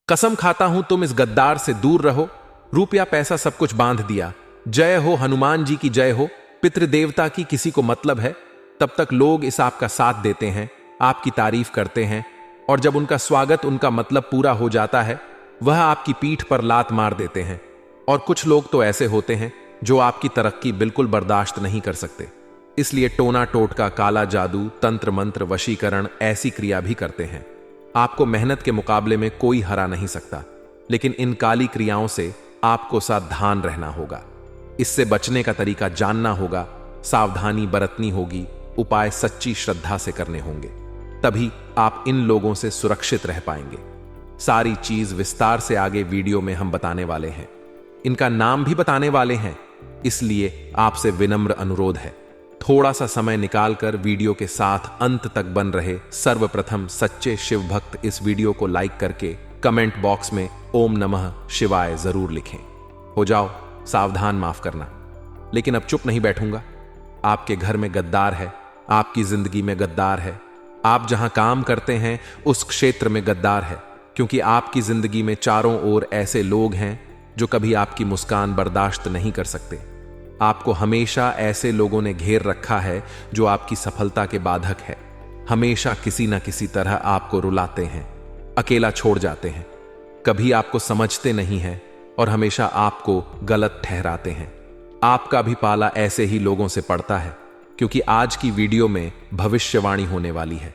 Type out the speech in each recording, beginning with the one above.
कसम खाता हूं तुम इस गद्दार से दूर रहो। रुपया पैसा सब कुछ बांध दिया। जय हो हनुमान जी की जय हो। पितृदेवता की किसी को मतलब है? तब तक लोग इस आपका साथ देते हैं, आपकी तारीफ करते हैं, और जब उनका स्वागत, उनका मतलब पूरा हो जाता है, वह आपकी पीठ पर लात मार देते हैं। और कुछ लोग तो ऐसे होते हैं जो आपकी तरक्की बिल्कुल बर्दाश्त नहीं कर सकते, इसलिए टोना टोटका, काला जादू, तंत्र मंत्र, वशीकरण ऐसी क्रिया भी करते हैं। आपको मेहनत के मुकाबले में कोई हरा नहीं सकता, लेकिन इन काली क्रियाओं से आपको सावधान रहना होगा। इससे बचने का तरीका जानना होगा, सावधानी बरतनी होगी, उपाय सच्ची श्रद्धा से करने होंगे, तभी आप इन लोगों से सुरक्षित रह पाएंगे। सारी चीज विस्तार से आगे वीडियो में हम बताने वाले हैं, इनका नाम भी बताने वाले हैं, इसलिए आपसे विनम्र अनुरोध है, थोड़ा सा समय निकालकर वीडियो के साथ अंत तक बन रहे। सर्वप्रथम सच्चे शिव भक्त इस वीडियो को लाइक करके कमेंट बॉक्स में ओम नमः शिवाय जरूर लिखें। हो जाओ सावधान, माफ करना। लेकिन अब चुप नहीं बैठूंगा। आपके घर में गद्दार है, आपकी जिंदगी में गद्दार है, आप जहां काम करते हैं उस क्षेत्र में गद्दार है, क्योंकि आपकी जिंदगी में चारों ओर ऐसे लोग हैं जो कभी आपकी मुस्कान बर्दाश्त नहीं कर सकते। आपको हमेशा ऐसे लोगों ने घेर रखा है जो आपकी सफलता के बाधक है। हमेशा किसी न किसी तरह आपको रुलाते हैं, अकेला छोड़ जाते हैं, कभी आपको समझते नहीं हैं और हमेशा आपको गलत ठहराते हैं। आपका भी पाला ऐसे ही लोगों से पड़ता है, क्योंकि आज की वीडियो में भविष्यवाणी होने वाली है।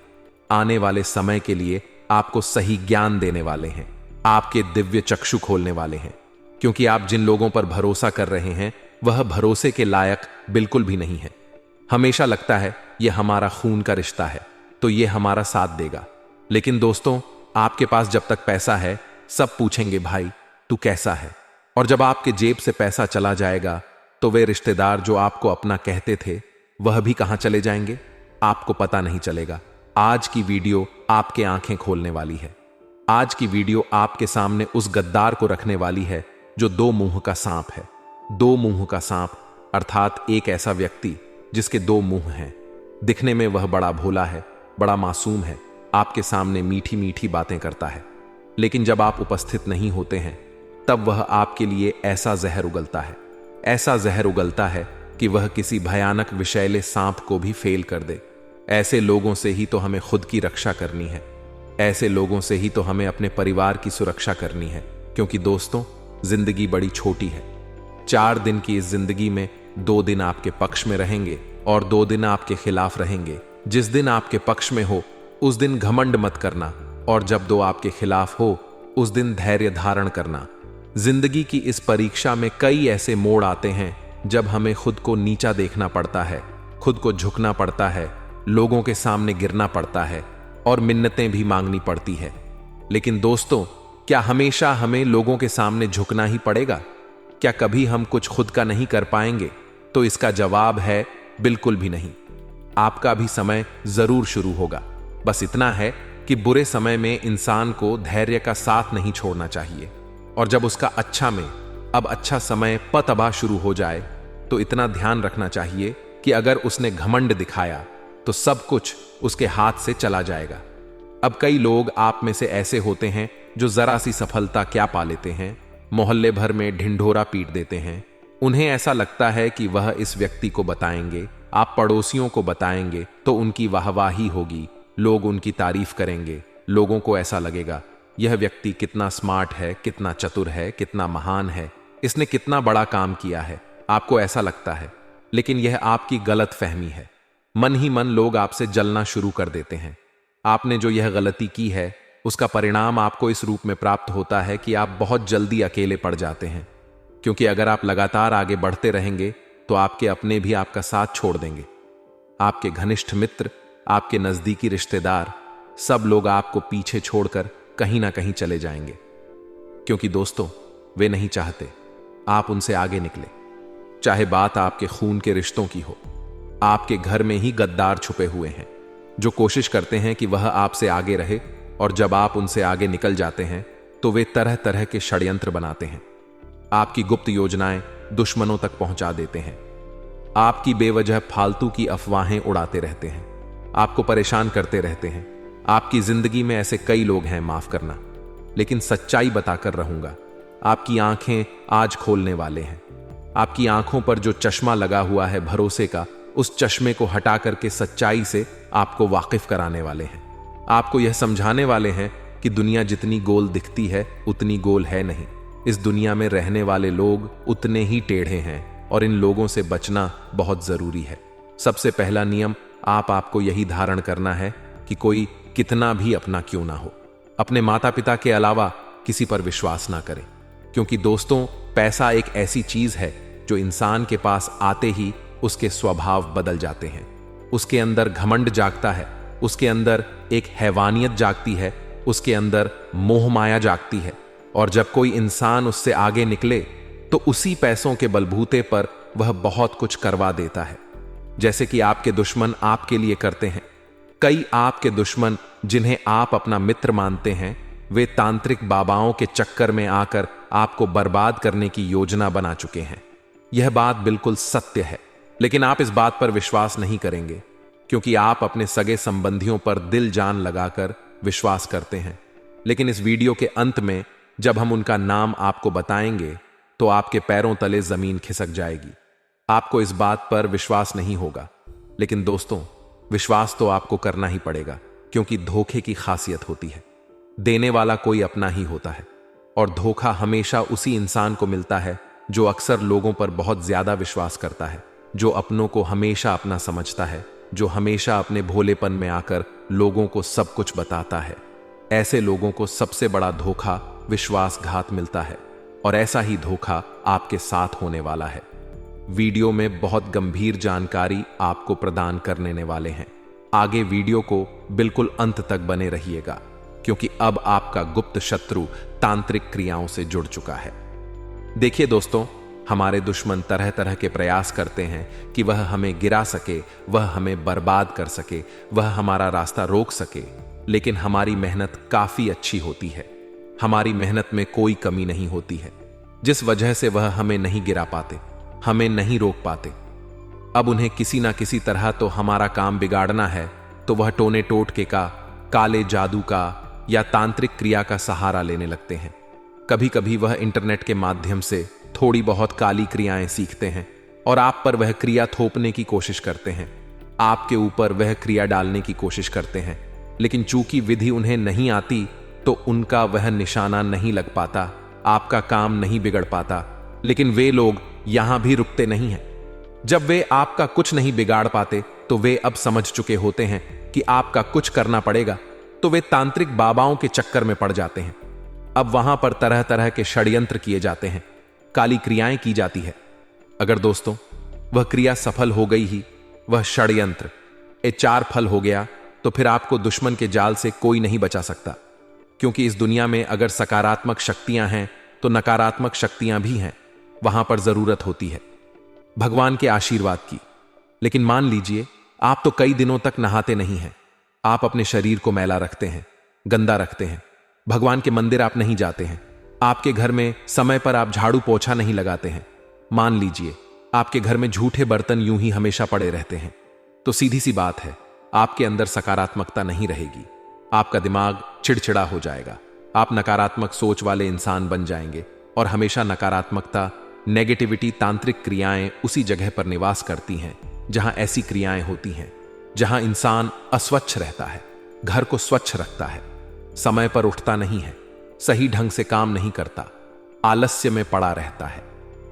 आने वाले समय के लिए आपको सही ज्ञान देने वाले हैं, आपके दिव्य चक्षु खोलने वाले हैं, क्योंकि आप जिन लोगों पर भरोसा कर रहे हैं वह भरोसे के लायक बिल्कुल भी नहीं है। हमेशा लगता है यह हमारा खून का रिश्ता है तो यह हमारा साथ देगा, लेकिन दोस्तों आपके पास जब तक पैसा है सब पूछेंगे भाई तू कैसा है, और जब आपके जेब से पैसा चला जाएगा तो वे रिश्तेदार जो आपको अपना कहते थे वह भी कहां चले जाएंगे, आपको पता नहीं चलेगा। आज की वीडियो आपके आंखें खोलने वाली है। आज की वीडियो आपके सामने उस गद्दार को रखने वाली है जो दो मुंह का सांप है। दो मुंह का सांप अर्थात एक ऐसा व्यक्ति जिसके दो मुंह हैं। दिखने में वह बड़ा भोला है, बड़ा मासूम है, आपके सामने मीठी मीठी बातें करता है, लेकिन जब आप उपस्थित नहीं होते हैं तब वह आपके लिए ऐसा जहर उगलता है, ऐसा जहर उगलता है कि वह किसी भयानक विषैले सांप को भी फेल कर दे। ऐसे लोगों से ही तो हमें खुद की रक्षा करनी है, ऐसे लोगों से ही तो हमें अपने परिवार की सुरक्षा करनी है, क्योंकि दोस्तों जिंदगी बड़ी छोटी है। 4 दिन की इस जिंदगी में 2 दिन आपके पक्ष में रहेंगे और 2 दिन आपके खिलाफ रहेंगे। जिस दिन आपके पक्ष में हो उस दिन घमंड मत करना, और जब 2 आपके खिलाफ हो उस दिन धैर्य धारण करना। जिंदगी की इस परीक्षा में कई ऐसे मोड़ आते हैं जब हमें खुद को नीचा देखना पड़ता है, खुद को झुकना पड़ता है, लोगों के सामने गिरना पड़ता है और मिन्नतें भी मांगनी पड़ती है। लेकिन दोस्तों क्या हमेशा हमें लोगों के सामने झुकना ही पड़ेगा? क्या कभी हम कुछ खुद का नहीं कर पाएंगे? तो इसका जवाब है बिल्कुल भी नहीं। आपका भी समय जरूर शुरू होगा। बस इतना है कि बुरे समय में इंसान को धैर्य का साथ नहीं छोड़ना चाहिए, और जब उसका अब अच्छा समय पतबा शुरू हो जाए तो इतना ध्यान रखना चाहिए कि अगर उसने घमंड दिखाया तो सब कुछ उसके हाथ से चला जाएगा। अब कई लोग आप में से ऐसे होते हैं जो जरा सी सफलता क्या पा लेते हैं, मोहल्ले भर में ढिंढोरा पीट देते हैं। उन्हें ऐसा लगता है कि वह इस व्यक्ति को बताएंगे, आप पड़ोसियों को बताएंगे तो उनकी वाहवाही होगी, लोग उनकी तारीफ करेंगे, लोगों को ऐसा लगेगा यह व्यक्ति कितना स्मार्ट है, कितना चतुर है, कितना महान है, इसने कितना बड़ा काम किया है, आपको ऐसा लगता है। लेकिन यह आपकी गलत फहमी है। मन ही मन लोग आपसे जलना शुरू कर देते हैं। आपने जो यह गलती की है उसका परिणाम आपको इस रूप में प्राप्त होता है कि आप बहुत जल्दी अकेले पड़ जाते हैं, क्योंकि अगर आप लगातार आगे बढ़ते रहेंगे तो आपके अपने भी आपका साथ छोड़ देंगे। आपके घनिष्ठ मित्र, आपके नजदीकी रिश्तेदार, सब लोग आपको पीछे छोड़कर कहीं ना कहीं चले जाएंगे, क्योंकि दोस्तों वे नहीं चाहते आप उनसे आगे निकले। चाहे बात आपके खून के रिश्तों की हो, आपके घर में ही गद्दार छुपे हुए हैं जो कोशिश करते हैं कि वह आपसे आगे रहे, और जब आप उनसे आगे निकल जाते हैं तो वे तरह तरह के षड्यंत्र बनाते हैं, आपकी गुप्त योजनाएं दुश्मनों तक पहुंचा देते हैं, आपकी बेवजह फालतू की अफवाहें उड़ाते रहते हैं, आपको परेशान करते रहते हैं। आपकी जिंदगी में ऐसे कई लोग हैं, माफ करना, लेकिन सच्चाई बताकर रहूंगा। आपकी आंखें आज खोलने वाले हैं। आपकी आंखों पर जो चश्मा लगा हुआ है भरोसे का, उस चश्मे को हटा करके सच्चाई से आपको वाकिफ कराने वाले हैं। आपको यह समझाने वाले हैं कि दुनिया जितनी गोल दिखती है उतनी गोल है नहीं। इस दुनिया में रहने वाले लोग उतने ही टेढ़े हैं और इन लोगों से बचना बहुत जरूरी है। सबसे पहला नियम आपको यही धारण करना है कि कोई कितना भी अपना क्यों ना हो, अपने माता पिता के अलावा किसी पर विश्वास ना करें। क्योंकि दोस्तों, पैसा एक ऐसी चीज है जो इंसान के पास आते ही उसके स्वभाव बदल जाते हैं। उसके अंदर घमंड जागता है, उसके अंदर एक हैवानियत जागती है, उसके अंदर मोह माया जागती है। और जब कोई इंसान उससे आगे निकले तो उसी पैसों के बलबूते पर वह बहुत कुछ करवा देता है। जैसे कि आपके दुश्मन आपके लिए करते हैं। कई आपके दुश्मन जिन्हें आप अपना मित्र मानते हैं, वे तांत्रिक बाबाओं के चक्कर में आकर आपको बर्बाद करने की योजना बना चुके हैं। यह बात बिल्कुल सत्य है, लेकिन आप इस बात पर विश्वास नहीं करेंगे क्योंकि आप अपने सगे संबंधियों पर दिल जान लगाकर विश्वास करते हैं। लेकिन इस वीडियो के अंत में जब हम उनका नाम आपको बताएंगे तो आपके पैरों तले जमीन खिसक जाएगी। आपको इस बात पर विश्वास नहीं होगा, लेकिन दोस्तों, विश्वास तो आपको करना ही पड़ेगा क्योंकि धोखे की खासियत होती है। देने वाला कोई अपना ही होता है और धोखा हमेशा उसी इंसान को मिलता है जो अक्सर लोगों पर बहुत ज्यादा विश्वास करता है, जो अपनों को हमेशा अपना समझता है, जो हमेशा अपने भोलेपन में आकर लोगों को सब कुछ बताता है। ऐसे लोगों को सबसे बड़ा धोखा विश्वासघात मिलता है और ऐसा ही धोखा आपके साथ होने वाला है। वीडियो में बहुत गंभीर जानकारी आपको प्रदान करने वाले हैं। आगे वीडियो को बिल्कुल अंत तक बने रहिएगा क्योंकि अब आपका गुप्त शत्रु तांत्रिक क्रियाओं से जुड़ चुका है। देखिए दोस्तों, हमारे दुश्मन तरह तरह के प्रयास करते हैं कि वह हमें गिरा सके, वह हमें बर्बाद कर सके, वह हमारा रास्ता रोक सके। लेकिन हमारी मेहनत काफी अच्छी होती है, हमारी मेहनत में कोई कमी नहीं होती है, जिस वजह से वह हमें नहीं गिरा पाते, हमें नहीं रोक पाते। अब उन्हें किसी ना किसी तरह तो हमारा काम बिगाड़ना है, तो वह टोने टोटके का, काले जादू का या तांत्रिक क्रिया का सहारा लेने लगते हैं। कभी कभी वह इंटरनेट के माध्यम से थोड़ी बहुत काली क्रियाएं सीखते हैं और आप पर वह क्रिया थोपने की कोशिश करते हैं, आपके ऊपर वह क्रिया डालने की कोशिश करते हैं। लेकिन चूंकि विधि उन्हें नहीं आती तो उनका वह निशाना नहीं लग पाता, आपका काम नहीं बिगड़ पाता। लेकिन वे लोग यहां भी रुकते नहीं हैं। जब वे आपका कुछ नहीं बिगाड़ पाते तो वे अब समझ चुके होते हैं कि आपका कुछ करना पड़ेगा, तो वे तांत्रिक बाबाओं के चक्कर में पड़ जाते हैं। अब वहां पर तरह तरह के षड्यंत्र किए जाते हैं, काली क्रियाएं की जाती है। अगर दोस्तों वह क्रिया सफल हो गई ही, वह षड्यंत्र चार फल हो गया, तो फिर आपको दुश्मन के जाल से कोई नहीं बचा सकता। क्योंकि इस दुनिया में अगर सकारात्मक शक्तियां हैं तो नकारात्मक शक्तियां भी हैं। वहां पर जरूरत होती है भगवान के आशीर्वाद की। लेकिन मान लीजिए आप तो कई दिनों तक नहाते नहीं हैं, आप अपने शरीर को मैला रखते हैं, गंदा रखते हैं, भगवान के मंदिर आप नहीं जाते हैं, आपके घर में समय पर आप झाड़ू पोछा नहीं लगाते हैं, मान लीजिए आपके घर में झूठे बर्तन यूं ही हमेशा पड़े रहते हैं, तो सीधी सी बात है, आपके अंदर सकारात्मकता नहीं रहेगी। आपका दिमाग चिड़चिड़ा हो जाएगा, आप नकारात्मक सोच वाले इंसान बन जाएंगे और हमेशा नकारात्मकता, नेगेटिविटी, तांत्रिक क्रियाएं उसी जगह पर निवास करती हैं जहां ऐसी क्रियाएं होती हैं, जहां इंसान अस्वच्छ रहता है, घर को स्वच्छ रखता है, समय पर उठता नहीं है, सही ढंग से काम नहीं करता, आलस्य में पड़ा रहता है।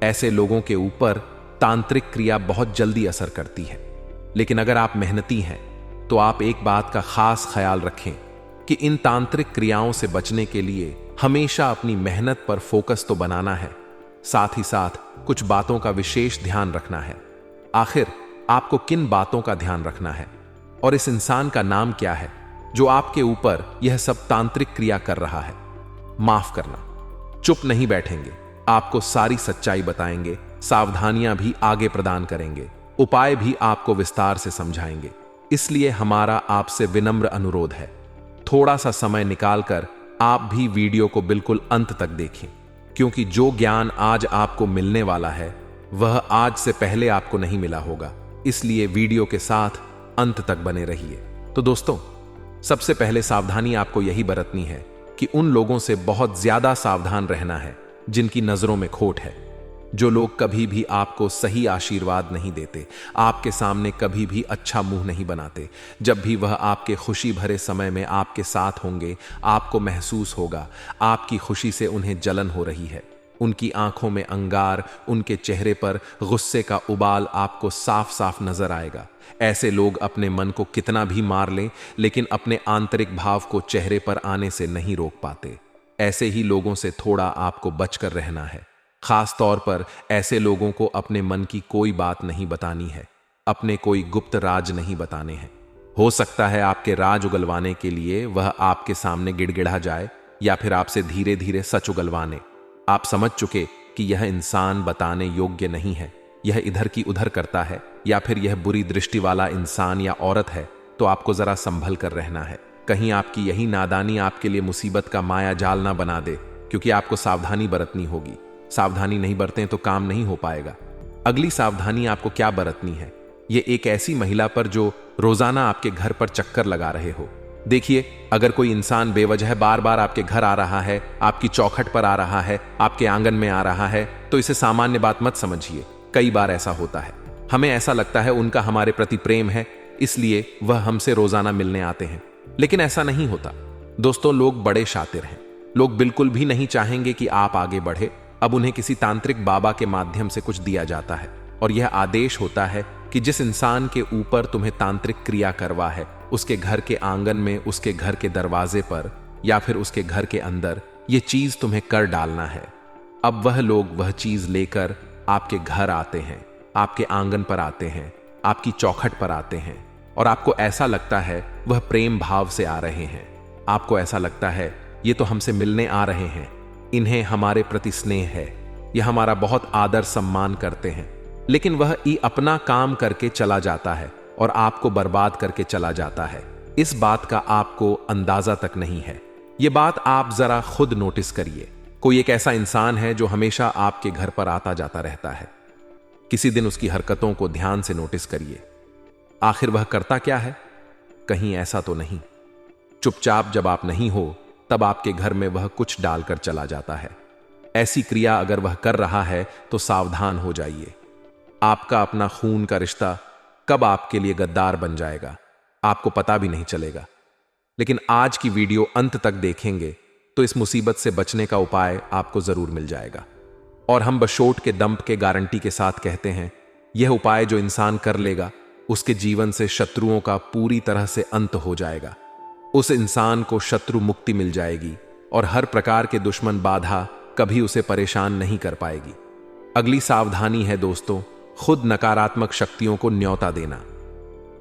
ऐसे लोगों के ऊपर तांत्रिक क्रिया बहुत जल्दी असर करती है। लेकिन अगर आप मेहनती हैं तो आप एक बात का खास ख्याल रखें कि इन तांत्रिक क्रियाओं से बचने के लिए हमेशा अपनी मेहनत पर फोकस तो बनाना है, साथ ही साथ कुछ बातों का विशेष ध्यान रखना है। आखिर आपको किन बातों का ध्यान रखना है और इस इंसान का नाम क्या है जो आपके ऊपर यह सब तांत्रिक क्रिया कर रहा है? माफ करना, चुप नहीं बैठेंगे, आपको सारी सच्चाई बताएंगे, सावधानियां भी आगे प्रदान करेंगे, उपाय भी आपको विस्तार से समझाएंगे। इसलिए हमारा आपसे विनम्र अनुरोध है, थोड़ा सा समय निकालकर आप भी वीडियो को बिल्कुल अंत तक देखें, क्योंकि जो ज्ञान आज आपको मिलने वाला है वह आज से पहले आपको नहीं मिला होगा। इसलिए वीडियो के साथ अंत तक बने रहिए। तो दोस्तों, सबसे पहले सावधानी आपको यही बरतनी है कि उन लोगों से बहुत ज्यादा सावधान रहना है जिनकी नजरों में खोट है, जो लोग कभी भी आपको सही आशीर्वाद नहीं देते, आपके सामने कभी भी अच्छा मुंह नहीं बनाते। जब भी वह आपके खुशी भरे समय में आपके साथ होंगे, आपको महसूस होगा आपकी खुशी से उन्हें जलन हो रही है। उनकी आंखों में अंगार, उनके चेहरे पर गुस्से का उबाल आपको साफ साफ नजर आएगा। ऐसे लोग अपने मन को कितना भी मार लें, लेकिन अपने आंतरिक भाव को चेहरे पर आने से नहीं रोक पाते। ऐसे ही लोगों से थोड़ा आपको बचकर रहना है। खास तौर पर ऐसे लोगों को अपने मन की कोई बात नहीं बतानी है, अपने कोई गुप्त राज नहीं बताने हैं। हो सकता है आपके राज उगलवाने के लिए वह आपके सामने गिड़गिड़ा जाए, या फिर आपसे धीरे धीरे सच उगलवाने। आप समझ चुके कि यह इंसान बताने योग्य नहीं है, यह इधर की उधर करता है, या फिर यह बुरी दृष्टि वाला इंसान या औरत है, तो आपको जरा संभल कर रहना है। कहीं आपकी यही नादानी आपके लिए मुसीबत का माया जाल ना बना दे, क्योंकि आपको सावधानी बरतनी होगी। सावधानी नहीं बरतें तो काम नहीं हो पाएगा। अगली सावधानी आपको क्या बरतनी है? ये एक ऐसी महिला पर जो रोजाना आपके घर पर चक्कर लगा रहे हो। देखिए, अगर कोई इंसान बेवजह बार बार आपके घर आ रहा है, आपकी चौखट पर आ रहा है, आपके आंगन में आ रहा है, तो इसे सामान्य बात मत समझिए। कई बार ऐसा होता है, हमें ऐसा लगता है उनका हमारे प्रति प्रेम है, इसलिए वह हमसे रोजाना मिलने आते हैं, लेकिन ऐसा नहीं होता। दोस्तों, लोग बड़े शातिर हैं। लोग बिल्कुल भी नहीं चाहेंगे कि आप आगे बढ़े। अब उन्हें किसी तांत्रिक बाबा के माध्यम से कुछ दिया जाता है, और यह आदेश होता है कि जिस इंसान के ऊपर तुम्हें तांत्रिक क्रिया करवा है, उसके घर के आंगन में, उसके घर के दरवाजे पर, या फिर उसके घर के अंदर यह चीज तुम्हें कर डालना है। अब वह लोग वह चीज लेकर आपके घर आते हैं, आपके आंगन पर आते हैं, आपकी चौखट पर आते हैं, और आपको ऐसा लगता है वह प्रेम भाव से आ रहे हैं। आपको ऐसा लगता है ये तो हमसे मिलने आ रहे हैं, इन्हें हमारे प्रति स्नेह है, यह हमारा बहुत आदर सम्मान करते हैं। लेकिन वह अपना काम करके चला जाता है और आपको बर्बाद करके चला जाता है। इस बात का आपको अंदाजा तक नहीं है। यह बात आप जरा खुद नोटिस करिए। कोई एक ऐसा इंसान है जो हमेशा आपके घर पर आता जाता रहता है। किसी दिन उसकी हरकतों को ध्यान से नोटिस करिए। आखिर वह करता क्या है? कहीं ऐसा तो नहीं चुपचाप जब आप नहीं हो तब आपके घर में वह कुछ डालकर चला जाता है। ऐसी क्रिया अगर वह कर रहा है तो सावधान हो जाइए। आपका अपना खून का रिश्ता कब आपके लिए गद्दार बन जाएगा, आपको पता भी नहीं चलेगा। लेकिन आज की वीडियो अंत तक देखेंगे तो इस मुसीबत से बचने का उपाय आपको जरूर मिल जाएगा। और हम बशोट के दम के गारंटी के साथ कहते हैं, यह उपाय जो इंसान कर लेगा, उसके जीवन से शत्रुओं का पूरी तरह से अंत हो जाएगा। उस इंसान को शत्रु मुक्ति मिल जाएगी और हर प्रकार के दुश्मन बाधा कभी उसे परेशान नहीं कर पाएगी। अगली सावधानी है दोस्तों, खुद नकारात्मक शक्तियों को न्योता देना।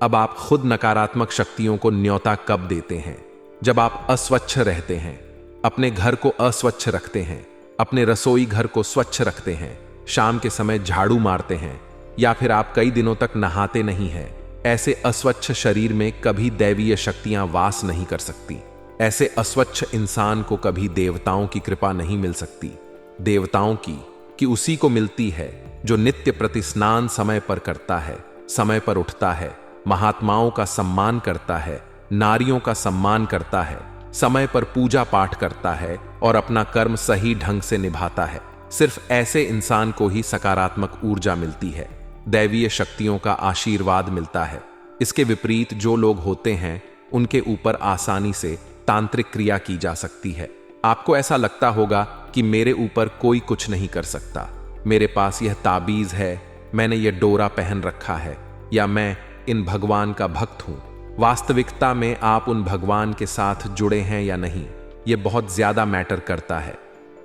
अब आप खुद नकारात्मक शक्तियों को न्योता कब देते हैं? जब आप अस्वच्छ रहते हैं, अपने घर को अस्वच्छ रखते हैं, अपने रसोई घर को स्वच्छ रखते हैं, शाम के समय झाड़ू मारते हैं, या फिर आप कई दिनों तक नहाते नहीं हैं। ऐसे अस्वच्छ शरीर में कभी दैवीय शक्तियां वास नहीं कर सकती। ऐसे अस्वच्छ इंसान को कभी देवताओं की कृपा नहीं मिल सकती। देवताओं की कि उसी को मिलती है जो नित्य प्रति स्नान समय पर करता है, समय पर उठता है, महात्माओं का सम्मान करता है, नारियों का सम्मान करता है, समय पर पूजा पाठ करता है और अपना कर्म सही ढंग से निभाता है। सिर्फ ऐसे इंसान को ही सकारात्मक ऊर्जा मिलती है, दैवीय शक्तियों का आशीर्वाद मिलता है। इसके विपरीत जो लोग होते हैं उनके ऊपर आसानी से तांत्रिक क्रिया की जा सकती है। आपको ऐसा लगता होगा कि मेरे ऊपर कोई कुछ नहीं कर सकता, मेरे पास यह ताबीज है, मैंने यह डोरा पहन रखा है, या मैं इन भगवान का भक्त हूं। वास्तविकता में आप उन भगवान के साथ जुड़े हैं या नहीं, यह बहुत ज्यादा मैटर करता है।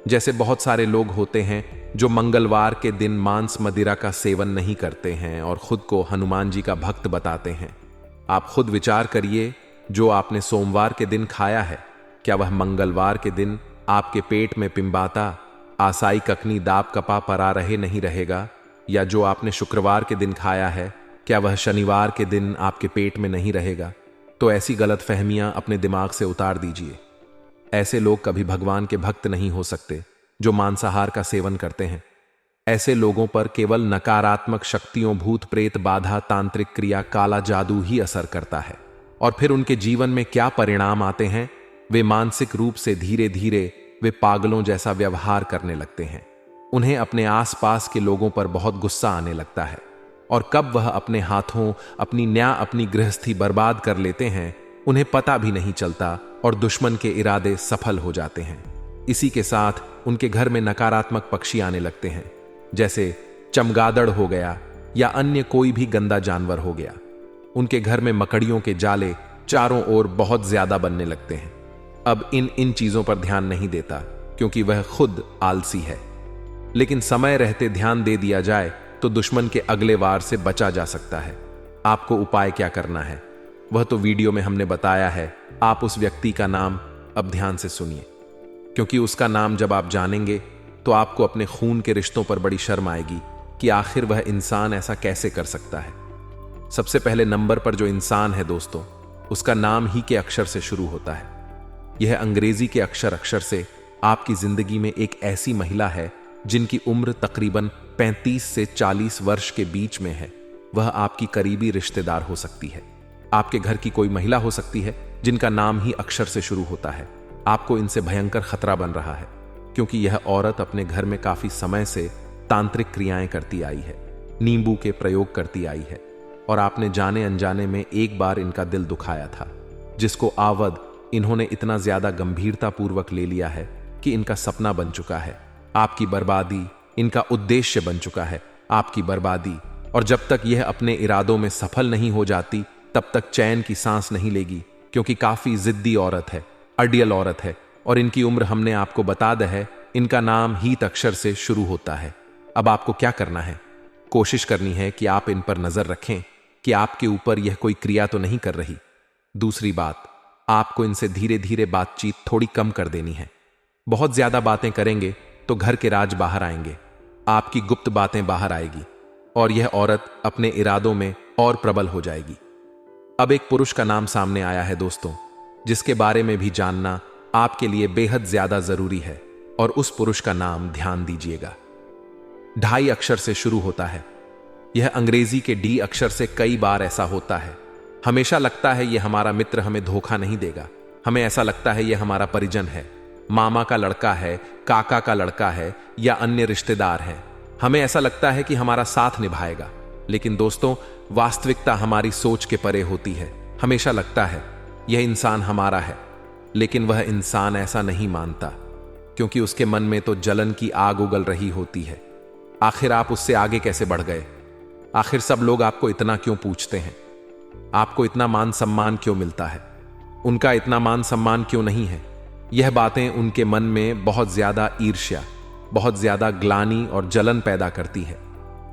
जैसे बहुत सारे लोग होते हैं जो मंगलवार के दिन मांस मदिरा का सेवन नहीं करते हैं और खुद को हनुमान जी का भक्त बताते हैं। आप खुद विचार करिए, जो आपने सोमवार के दिन खाया है, क्या वह मंगलवार के दिन आपके पेट में पिंबाता, आसाई ककनी दाब कपा परा रहे नहीं रहेगा? या जो आपने शुक्रवार के दिन खाया है, क्या वह शनिवार के दिन आपके पेट में नहीं रहेगा? तो ऐसी गलत फहमियां अपने दिमाग से उतार दीजिए। ऐसे लोग कभी भगवान के भक्त नहीं हो सकते जो मांसाहार का सेवन करते हैं। ऐसे लोगों पर केवल नकारात्मक शक्तियों, भूत प्रेत बाधा, तांत्रिक क्रिया, काला जादू ही असर करता है। और फिर उनके जीवन में क्या परिणाम आते हैं वे मानसिक रूप से धीरे धीरे वे पागलों जैसा व्यवहार करने लगते हैं। उन्हें अपने आसपास के लोगों पर बहुत गुस्सा आने लगता है और कब वह अपने हाथों अपनी गृहस्थी बर्बाद कर लेते हैं उन्हें पता भी नहीं चलता और दुश्मन के इरादे सफल हो जाते हैं। इसी के साथ उनके घर में नकारात्मक पक्षी आने लगते हैं, जैसे चमगादड़ हो गया या अन्य कोई भी गंदा जानवर हो गया। उनके घर में मकड़ियों के जाले चारों ओर बहुत ज्यादा बनने लगते हैं। अब इन चीजों पर ध्यान नहीं देता क्योंकि वह खुद आलसी है, लेकिन समय रहते ध्यान दे दिया जाए तो दुश्मन के अगले वार से बचा जा सकता है। आपको उपाय क्या करना है वह तो वीडियो में हमने बताया है। आप उस व्यक्ति का नाम अब ध्यान से सुनिए, क्योंकि उसका नाम जब आप जानेंगे तो आपको अपने खून के रिश्तों पर बड़ी शर्म आएगी कि आखिर वह इंसान ऐसा कैसे कर सकता है। सबसे पहले नंबर पर जो इंसान है दोस्तों, उसका नाम ही के अक्षर से शुरू होता है। यह अंग्रेजी के अक्षर से आपकी जिंदगी में एक ऐसी महिला है जिनकी उम्र तकरीबन 35 से 40 वर्ष के बीच में है। वह आपकी करीबी रिश्तेदार हो सकती है, आपके घर की कोई महिला हो सकती है जिनका नाम ही अक्षर से शुरू होता है। आपको इनसे भयंकर खतरा बन रहा है क्योंकि यह औरत अपने घर में काफी समय से तांत्रिक क्रियाएं करती आई है, नींबू के प्रयोग करती आई है और आपने जाने अनजाने में एक बार इनका दिल दुखाया था, जिसको आवद इन्होंने इतना ज्यादा गंभीरता पूर्वक ले लिया है कि इनका सपना बन चुका है आपकी बर्बादी। इनका उद्देश्य बन चुका है आपकी बर्बादी, और जब तक यह अपने इरादों में सफल नहीं हो जाती तब तक चैन की सांस नहीं लेगी, क्योंकि काफी जिद्दी औरत है, अडियल औरत है और इनकी उम्र हमने आपको बता दी है। इनका नाम हीत अक्षर से शुरू होता है। अब आपको क्या करना है, कोशिश करनी है कि आप इन पर नजर रखें कि आपके ऊपर यह कोई क्रिया तो नहीं कर रही। दूसरी बात, आपको इनसे धीरे धीरे बातचीत थोड़ी कम कर देनी है। बहुत ज्यादा बातें करेंगे तो घर के राज बाहर आएंगे, आपकी गुप्त बातें बाहर आएगी और यह औरत अपने इरादों में और प्रबल हो जाएगी। अब एक पुरुष का नाम सामने आया है दोस्तों, जिसके बारे में भी जानना आपके लिए बेहद ज्यादा जरूरी है, और उस पुरुष का नाम ध्यान दीजिएगा। 2.5 अक्षर से शुरू होता है। यह अंग्रेजी के डी अक्षर से कई बार ऐसा होता है। हमेशा लगता है यह हमारा मित्र हमें धोखा नहीं देगा, हमें ऐसा लगता है यह हमारा परिजन है, मामा का लड़का है, काका का लड़का है या अन्य रिश्तेदार है। हमें ऐसा लगता है कि हमारा साथ निभाएगा, लेकिन दोस्तों वास्तविकता हमारी सोच के परे होती है। हमेशा लगता है यह इंसान हमारा है, लेकिन वह इंसान ऐसा नहीं मानता, क्योंकि उसके मन में तो जलन की आग उगल रही होती है। आखिर आप उससे आगे कैसे बढ़ गए? आखिर सब लोग आपको इतना क्यों पूछते हैं? आपको इतना मान सम्मान क्यों मिलता है? उनका इतना मान सम्मान क्यों नहीं है? यह बातें उनके मन में बहुत ज्यादा ईर्ष्या, बहुत ज्यादा ग्लानि और जलन पैदा करती है,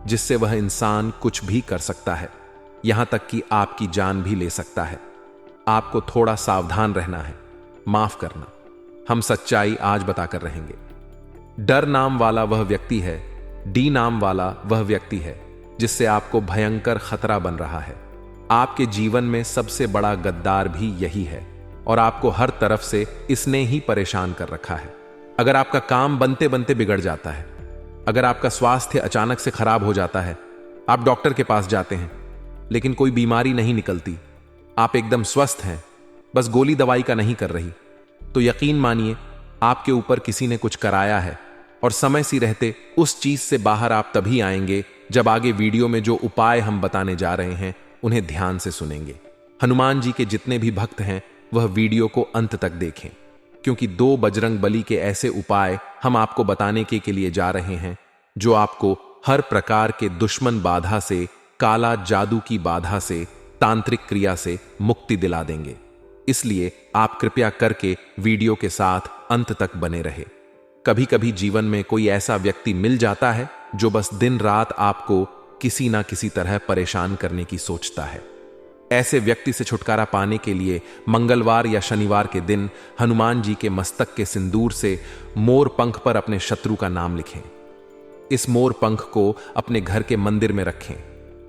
जिससे वह इंसान कुछ भी कर सकता है, यहां तक कि आपकी जान भी ले सकता है। आपको थोड़ा सावधान रहना है, माफ करना। हम सच्चाई आज बताकर रहेंगे। डर नाम वाला वह व्यक्ति है, डी नाम वाला वह व्यक्ति है जिससे आपको भयंकर खतरा बन रहा है। आपके जीवन में सबसे बड़ा गद्दार भी यही है और आपको हर तरफ से इसने ही परेशान कर रखा है। अगर आपका काम बनते बनते बिगड़ जाता है, अगर आपका स्वास्थ्य अचानक से खराब हो जाता है, आप डॉक्टर के पास जाते हैं लेकिन कोई बीमारी नहीं निकलती, आप एकदम स्वस्थ हैं, बस गोली दवाई का नहीं कर रही, तो यकीन मानिए आपके ऊपर किसी ने कुछ कराया है और समय सी रहते उस चीज से बाहर आप तभी आएंगे जब आगे वीडियो में जो उपाय हम बताने जा रहे हैं उन्हें ध्यान से सुनेंगे। हनुमान जी के जितने भी भक्त हैं वह वीडियो को अंत तक देखें, क्योंकि 2 बजरंग बली के ऐसे उपाय हम आपको बताने के लिए जा रहे हैं जो आपको हर प्रकार के दुश्मन बाधा से, काला जादू की बाधा से, तांत्रिक क्रिया से मुक्ति दिला देंगे। इसलिए आप कृपया करके वीडियो के साथ अंत तक बने रहे। कभी कभी जीवन में कोई ऐसा व्यक्ति मिल जाता है जो बस दिन रात आपको किसी ना किसी तरह परेशान करने की सोचता है। ऐसे व्यक्ति से छुटकारा पाने के लिए मंगलवार या शनिवार के दिन हनुमान जी के मस्तक के सिंदूर से मोर पंख पर अपने शत्रु का नाम लिखें। इस मोर पंख को अपने घर के मंदिर में रखें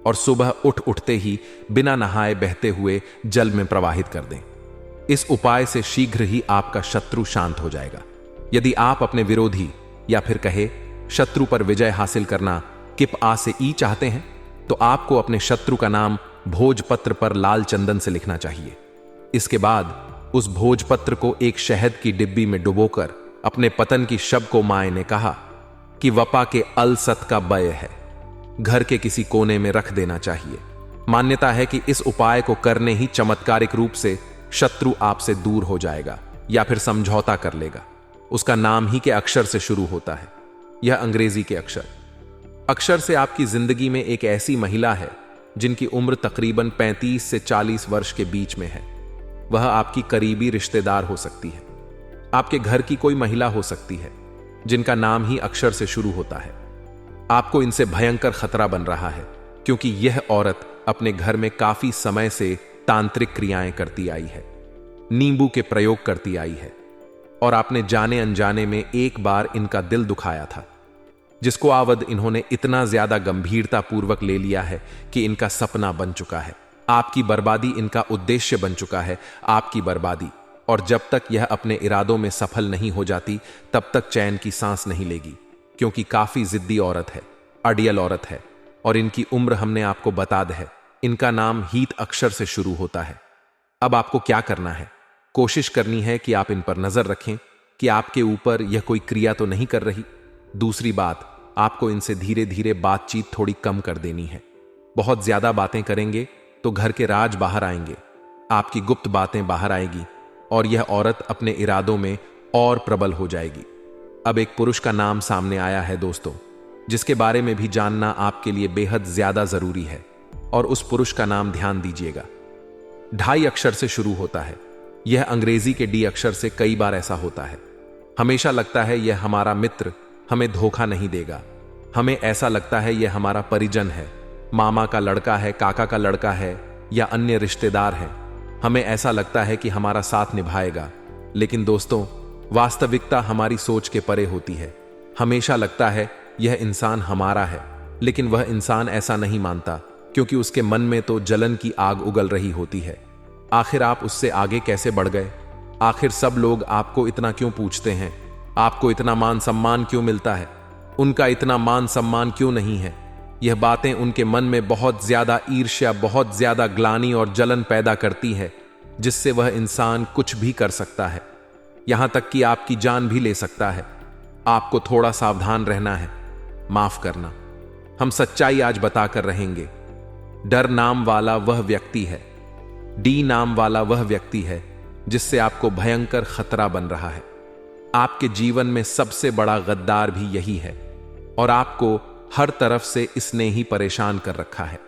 और सुबह उठते ही बिना नहाए बहते हुए जल में प्रवाहित कर दें। इस उपाय से शीघ्र ही आपका शत्रु शांत हो जाएगा। यदि आप अपने विरोधी या फिर कहे शत्रु पर विजय हासिल करना किप आ से ई चाहते हैं तो आपको अपने शत्रु का नाम भोजपत्र पर लाल चंदन से लिखना चाहिए। इसके बाद उस भोजपत्र को एक शहद की डिब्बी में डुबोकर अपने पतन की शब को माए ने कहा कि वपा के अलसत का बय है, घर के किसी कोने में रख देना चाहिए। मान्यता है कि इस उपाय को करने ही चमत्कारिक रूप से शत्रु आपसे दूर हो जाएगा या फिर समझौता कर लेगा। उसका नाम ही के अक्षर से शुरू होता है। यह अंग्रेजी के अक्षर से आपकी जिंदगी में एक ऐसी महिला है जिनकी उम्र तकरीबन 35 से 40 वर्ष के बीच में है। वह आपकी करीबी रिश्तेदार हो सकती है, आपके घर की कोई महिला हो सकती है जिनका नाम ही अक्षर से शुरू होता है। आपको इनसे भयंकर खतरा बन रहा है क्योंकि यह औरत अपने घर में काफी समय से तांत्रिक क्रियाएं करती आई है, नींबू के प्रयोग करती आई है और आपने जाने अनजाने में एक बार इनका दिल दुखाया था, जिसको आवद इन्होंने इतना ज्यादा गंभीरता पूर्वक ले लिया है कि इनका सपना बन चुका है। आपकी बर्बादी इनका उद्देश्य बन चुका है, आपकी बर्बादी। और जब तक यह अपने इरादों में सफल नहीं हो जाती तब तक चैन की सांस नहीं लेगी, क्योंकि काफी जिद्दी औरत है, अड़ियल औरत है और इनकी उम्र हमने आपको बता दी है। इनका नाम हीत अक्षर से शुरू होता है। अब आपको क्या करना है? कोशिश करनी है कि आप इन पर नजर रखें कि आपके ऊपर यह कोई क्रिया तो नहीं कर रही। दूसरी बात, आपको इनसे धीरे धीरे बातचीत थोड़ी कम कर देनी है। बहुत ज्यादा बातें करेंगे तो घर के राज बाहर आएंगे, आपकी गुप्त बातें बाहर आएगी और यह औरत अपने इरादों में और प्रबल हो जाएगी। अब एक पुरुष का नाम सामने आया है दोस्तों, जिसके बारे में भी जानना आपके लिए बेहद ज्यादा जरूरी है। और उस पुरुष का नाम ध्यान दीजिएगा, 2.5 अक्षर से शुरू होता है। यह अंग्रेजी के डी अक्षर से कई बार ऐसा होता है। हमेशा लगता है यह हमारा मित्र हमें धोखा नहीं देगा। हमें ऐसा लगता है यह हमारा परिजन है, मामा का लड़का है, काका का लड़का है या अन्य रिश्तेदार है। हमें ऐसा लगता है कि हमारा साथ निभाएगा। लेकिन दोस्तों, वास्तविकता हमारी सोच के परे होती है। हमेशा लगता है यह इंसान हमारा है, लेकिन वह इंसान ऐसा नहीं मानता, क्योंकि उसके मन में तो जलन की आग उगल रही होती है। आखिर आप उससे आगे कैसे बढ़ गए? आखिर सब लोग आपको इतना क्यों पूछते हैं? आपको इतना मान सम्मान क्यों मिलता है? उनका इतना मान सम्मान क्यों नहीं है? यह बातें उनके मन में बहुत ज्यादा ईर्ष्या, बहुत ज्यादा ग्लानि और जलन पैदा करती है, जिससे वह इंसान कुछ भी कर सकता है, यहां तक कि आपकी जान भी ले सकता है। आपको थोड़ा सावधान रहना है। माफ करना, हम सच्चाई आज बताकर रहेंगे। डर नाम वाला वह व्यक्ति है, डी नाम वाला वह व्यक्ति है जिससे आपको भयंकर खतरा बन रहा है। आपके जीवन में सबसे बड़ा गद्दार भी यही है और आपको हर तरफ से इसने ही परेशान कर रखा है।